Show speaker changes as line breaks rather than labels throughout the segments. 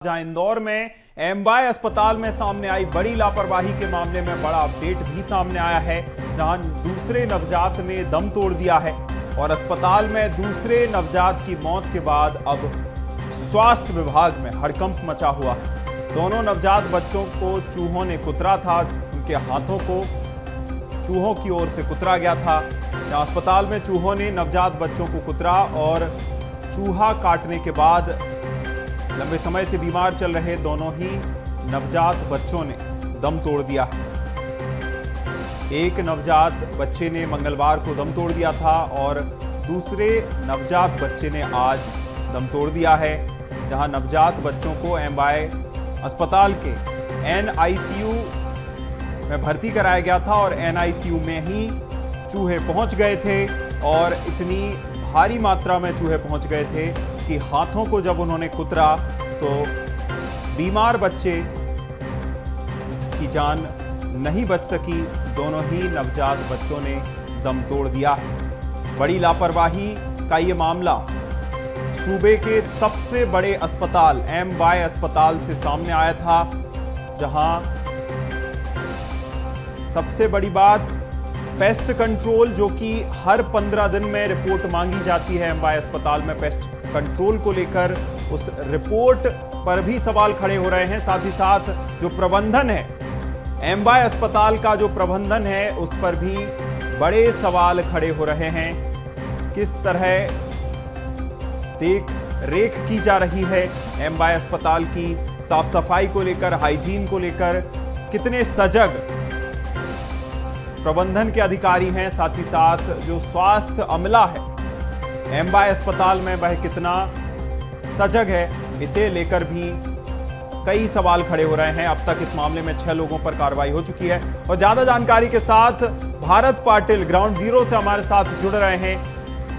जहां इंदौर में एमवाय अस्पताल में सामने आई बड़ी लापरवाही के मामले में बड़ा अपडेट भी सामने आया है, जहां दूसरे नवजात ने दम तोड़ दिया है और अस्पताल में दूसरे नवजात की मौत के बाद अब स्वास्थ्य विभाग में हड़कंप मचा हुआ है। दोनों नवजात बच्चों को चूहों ने कुतरा था, उनके हाथों को चूहों की ओर से कुतरा गया था। जहां अस्पताल में चूहों ने नवजात बच्चों को कुतरा और चूहा काटने के बाद लंबे समय से बीमार चल रहे दोनों ही नवजात बच्चों ने दम तोड़ दिया है। एक नवजात बच्चे ने मंगलवार को दम तोड़ दिया था और दूसरे नवजात बच्चे ने आज दम तोड़ दिया है। जहां नवजात बच्चों को एमवाय अस्पताल के NICU में भर्ती कराया गया था और NICU में ही चूहे पहुंच गए थे और इतनी भारी मात्रा में चूहे पहुंच गए थे कि हाथों को जब उन्होंने कुतरा तो बीमार बच्चे की जान नहीं बच सकी। दोनों ही नवजात बच्चों ने दम तोड़ दिया है। बड़ी लापरवाही का ये मामला सूबे के सबसे बड़े अस्पताल एमवाय अस्पताल से सामने आया था, जहां सबसे बड़ी बात पेस्ट कंट्रोल, जो कि हर 15 दिन में रिपोर्ट मांगी जाती है एमवाय अस्पताल में पेस्ट कंट्रोल को लेकर, उस रिपोर्ट पर भी सवाल खड़े हो रहे हैं। साथ ही साथ जो प्रबंधन है एमवाय अस्पताल का, जो प्रबंधन है उस पर भी बड़े सवाल खड़े हो रहे हैं। किस तरह देख रेख की जा रही है एमवाय अस्पताल की, साफ सफाई को लेकर, हाइजीन को लेकर कितने सजग प्रबंधन के अधिकारी हैं, साथ ही साथ जो स्वास्थ्य अमला है एमवाय अस्पताल में वह कितना सजग है, इसे लेकर भी कई सवाल खड़े हो रहे हैं। अब तक इस मामले में 6 लोगों पर कार्रवाई हो चुकी है और ज्यादा जानकारी के साथ भारत पाटिल ग्राउंड जीरो से हमारे साथ जुड़ रहे हैं।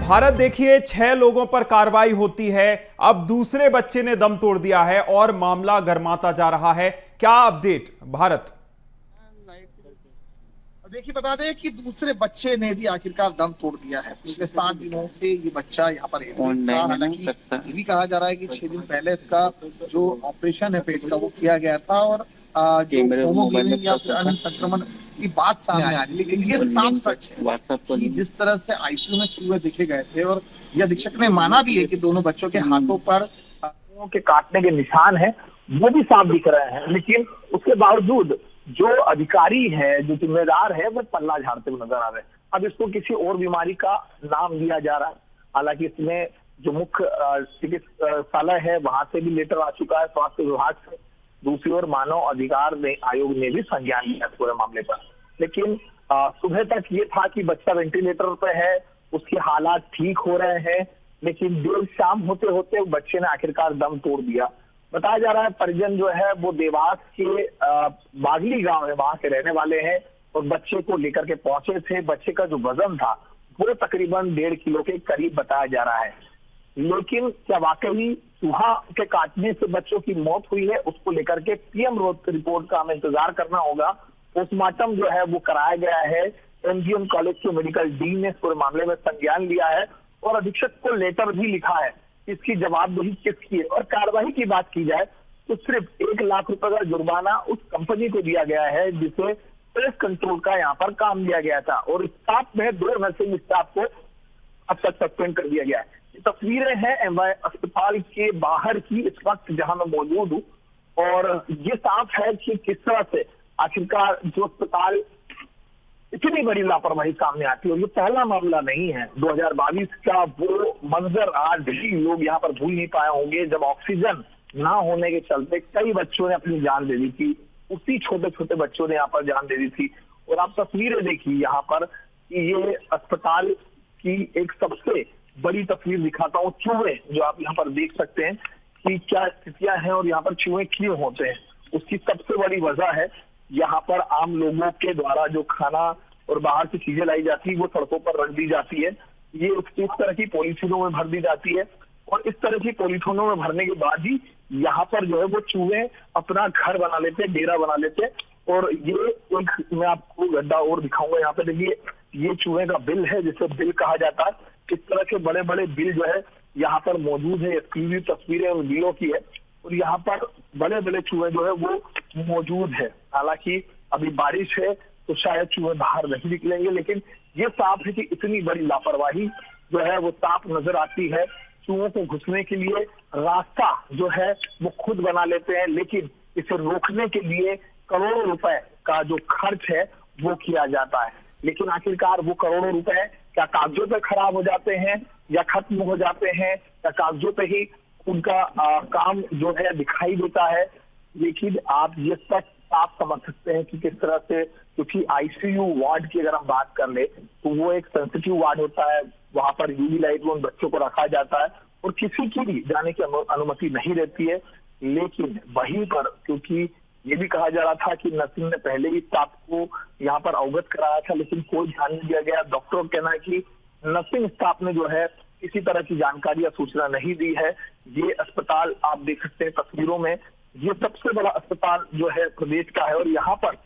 भारत, देखिए 6 लोगों पर कार्रवाई होती है, अब दूसरे बच्चे ने दम तोड़ दिया है और मामला गर्माता जा रहा है, क्या अपडेट भारत?
देखिए, बता दें कि दूसरे बच्चे ने भी आखिरकार दम तोड़ दिया है। पिछले 7 दिनों से ये बच्चा यहाँ पर हालांकि ये भी कहा जा रहा है कि 6 दिन पहले इसका जो ऑपरेशन है पेट का वो किया गया था और जो होमोग्लोबिन या फिर अन्य संक्रमण की बात सामने आ रही है। लेकिन ये साफ सच है कि जिस तरह से ICU में चूहे देखे गए थे और ये अधीक्षक ने माना भी है कि दोनों बच्चों के हाथों पर के काटने के निशान है, वो भी साफ दिख रहे हैं। लेकिन उसके बावजूद जो अधिकारी है, जो जिम्मेदार है, वो पल्ला झाड़ते हुए नजर आ रहे हैं। अब इसको किसी और बीमारी का नाम दिया जा रहा है। हालांकि इसमें जो मुख्य चिकित्सालय है वहां से भी लेटर आ चुका है स्वास्थ्य विभाग से। दूसरी ओर मानव अधिकार आयोग ने भी संज्ञान लिया पूरे मामले पर। लेकिन सुबह तक ये था कि बच्चा वेंटिलेटर पर है, उसके हालात ठीक हो रहे हैं, लेकिन देर शाम होते होते बच्चे ने आखिरकार दम तोड़ दिया। बताया जा रहा है परिजन जो है वो देवास के बागली गांव है, वहां के रहने वाले हैं और बच्चे को लेकर के पहुंचे थे। बच्चे का जो वजन था वो तकरीबन 1.5 किलो के करीब बताया जा रहा है। लेकिन क्या वाकई चूहा के काटने से बच्चों की मौत हुई है, उसको लेकर के PM रिपोर्ट का हमें इंतजार करना होगा। पोस्टमार्टम जो है वो कराया गया है। MGM कॉलेज के मेडिकल डीन ने पूरे मामले में संज्ञान लिया है और अधीक्षक को लेटर भी लिखा है, इसकी जवाबदेही किसकी है। और कार्रवाई की बात की जाए तो सिर्फ 1 लाख रुपए का जुर्माना उस कंपनी को दिया गया है जिसे पेस्ट कंट्रोल का यहाँ पर काम दिया गया था और स्टाफ में 2 नर्सिंग स्टाफ को अब तक सस्पेंड कर दिया गया है। ये तस्वीरें हैं एमवाय अस्पताल के बाहर की इस वक्त जहां मैं मौजूद हूँ और ये साफ है कि किस तरह से आखिरकार जो अस्पताल इतनी बड़ी लापरवाही सामने आती है। और ये पहला मामला नहीं है। 2022 का वो मंजर आज भी लोग यहाँ पर भूल नहीं पाए होंगे, जब ऑक्सीजन ना होने के चलते कई बच्चों ने अपनी जान दे दी थी। उसी छोटे छोटे बच्चों ने यहाँ पर जान दे दी थी। और आप तस्वीरें देखिए यहाँ पर कि ये अस्पताल की एक सबसे बड़ी तस्वीर दिखाता हूँ। चूहे जो आप यहाँ पर देख सकते हैं कि क्या स्थितियां हैं और यहाँ पर चूहे क्यों होते हैं, उसकी सबसे बड़ी वजह है यहाँ पर आम लोगों के द्वारा जो खाना और बाहर की चीजें लाई जाती है वो सड़कों पर रख दी जाती है। ये इस तरह की पॉलीथीनों में भर दी जाती है और इस तरह की पॉलीथीनों में भरने के बाद ही यहाँ पर जो है वो चूहे अपना घर बना लेते, डेरा बना लेते। और ये एक मैं आपको गड्ढा और दिखाऊंगा यहाँ पे, देखिए ये चूहे का बिल है जिसे बिल कहा जाता है। इस तरह के बड़े बड़े बिल जो है यहाँ पर मौजूद है। एक्सक्लूसिव तस्वीरें उन बिलों की है
और यहाँ पर बड़े बड़े चूहे जो है वो मौजूद है। हालांकि अभी बारिश है तो शायद चूहे बाहर नहीं निकलेंगे, लेकिन ये साफ है कि इतनी बड़ी लापरवाही जो है वो साफ नजर आती है। चूहों को घुसने के लिए रास्ता जो है वो खुद बना लेते हैं, लेकिन इसे रोकने के लिए करोड़ों रुपए का जो खर्च है वो किया जाता है। लेकिन आखिरकार वो करोड़ों रुपए क्या कागजों पे खराब हो जाते हैं या खत्म हो जाते हैं, या कागजों पे ही उनका काम जो है दिखाई देता है। लेकिन आप ये तक आप समझ सकते हैं कि किस तरह से, क्योंकि आईसीयू वार्ड की अगर हम बात कर ले तो वो एक सेंसिटिव वार्ड होता है, वहां पर यूवी लाइट में उन बच्चों को रखा जाता है और किसी की भी जाने की अनुमति नहीं रहती है। लेकिन वहीं पर, क्योंकि ये भी कहा जा रहा था कि नर्सिंग ने पहले ही स्टाफ को यहाँ पर अवगत कराया था, लेकिन कोई ध्यान नहीं दिया गया। डॉक्टरों का कहना है कि नर्सिंग स्टाफ ने जो है किसी तरह की जानकारी या सूचना नहीं दी है। ये अस्पताल आप देख सकते हैं तस्वीरों में, ये सबसे बड़ा अस्पताल जो है प्रदेश का है और यहाँ पर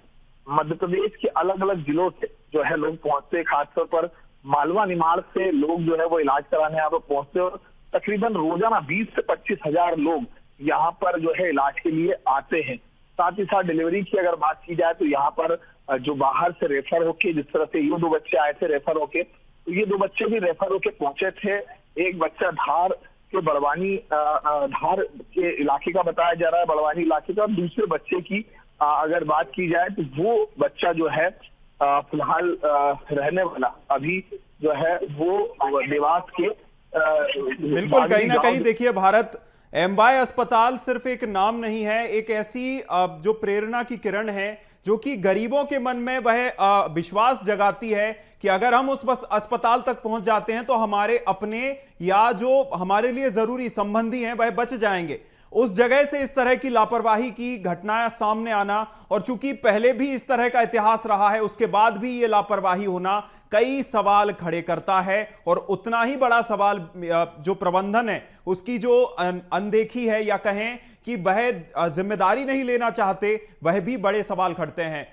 मध्य प्रदेश के अलग अलग जिलों से जो है लोग पहुंचते हैं। खासतौर पर मालवा निमाड़ से लोग जो है वो इलाज कराने यहाँ पर पहुंचते हैं और तकरीबन रोजाना 20 से 25 हजार लोग यहाँ पर जो है इलाज के लिए आते हैं। साथ ही साथ डिलीवरी की अगर बात की जाए तो यहाँ पर जो बाहर से रेफर होके, जिस तरह से ये 2 बच्चे आए थे रेफर होके, तो ये 2 बच्चे भी रेफर होके पहुंचे थे। एक बच्चा धार के बड़वानी धार के इलाके का बताया जा रहा है, बड़वानी इलाके का। दूसरे बच्चे की अगर बात की जाए तो वो बच्चा जो है फिलहाल रहने वाला अभी जो है वो देवास के
बिल्कुल कहीं ना कहीं देखिए भारत एमवाय अस्पताल सिर्फ एक नाम नहीं है, एक ऐसी जो प्रेरणा की किरण है जो कि गरीबों के मन में वह विश्वास जगाती है कि अगर हम उस अस्पताल तक पहुंच जाते हैं तो हमारे अपने या जो हमारे लिए जरूरी संबंधी हैं वह बच जाएंगे। उस जगह से इस तरह की लापरवाही की घटनाएं सामने आना, और चूंकि पहले भी इस तरह का इतिहास रहा है उसके बाद भी ये लापरवाही होना कई सवाल खड़े करता है। और उतना ही बड़ा सवाल जो प्रबंधन है उसकी जो अनदेखी है या कहें कि वह जिम्मेदारी नहीं लेना चाहते, वह भी बड़े सवाल खड़ते हैं।